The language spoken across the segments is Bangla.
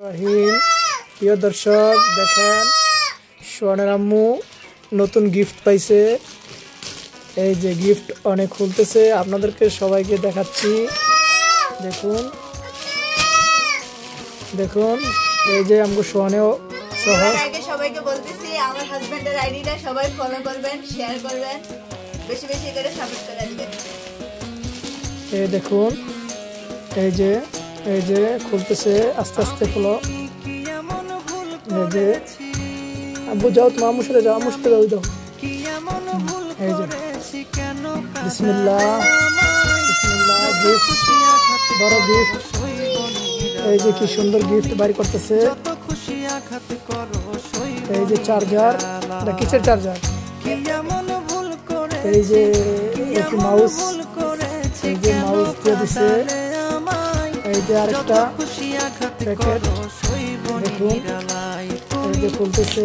প্রিয় দর্শক দেখেন সোহানের আম্মু নতুন গিফট পাইছে। এই যে গিফট অনেক খুলতেছে, আপনাদেরকে সবাইকে দেখাচ্ছি। দেখুন দেখুন এই যে আমগো সোহানেও সবাইকে বলতেছি আমার হাজবেন্ডের আইডিটা সবাই ফলো করবেন, শেয়ার করবেন, বেশি বেশি করে সাপোর্ট করে দিবেন। এই দেখুন এই যে খুলতেছে, আস্তে আস্তে খুলো। এই যে আব্বু যাও, তোমার আম্মুর সাথে যাও, আম্মুর সাথে যাও। এই যে বিসমিল্লাহ বিসমিল্লাহ, গিফট বড় গিফট। এই যে কি সুন্দর গিফট বাইর করতেছে। এই যে চার্জার, এটা কিসের চার্জার? এই যে একটি মাউস, এই যে মাউস দিয়ে দিছে। এই যে আরেকটা প্যাকেট দেখুন, এই যে খুলতেছে।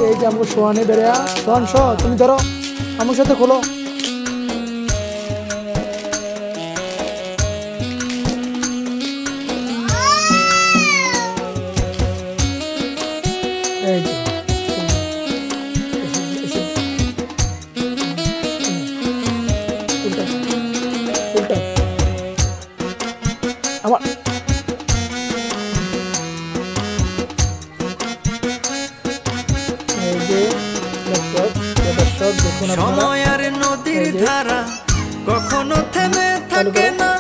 এই যে আমার সোহানে বেড়া, সোহান সহ তুমি ধরো, আমার সাথে খোলো। এই যে আমার সময়ের নদীর ধারা কখনো থেমে থাকে না,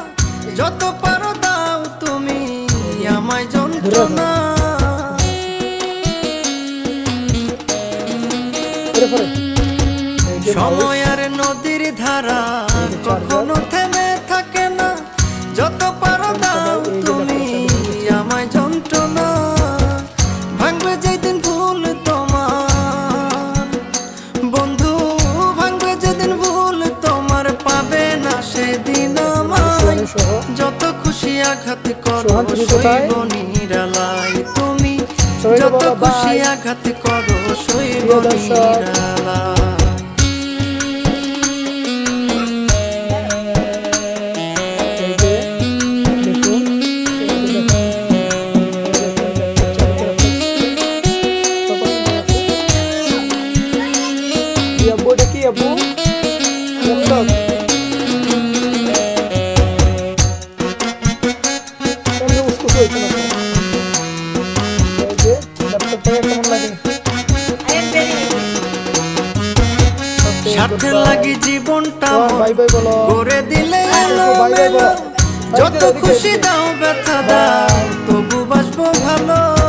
যত পারো দাও তুমি আমায় যন্ত্রণা। সময়ের নদীর ধারা কখনো থেমে থাকে না, যত পারো দাও তুমি আমায় যন্ত্রণা। ভাঙবে যেদিন ভুল তোমার বন্ধু, ভাঙবে যেদিন ভুল তোমার, পাবে না সেদিন আমায়। যত খুশি আঘাত করো সইব নিরালাই তুমি, যত খুশি আঘাত করো সইব নিরালাই। স্বার্থের লাগি জীবনটা করে দিলে যত খুশি দাও ব্যথা দাও, তবু বাসবো ভালো।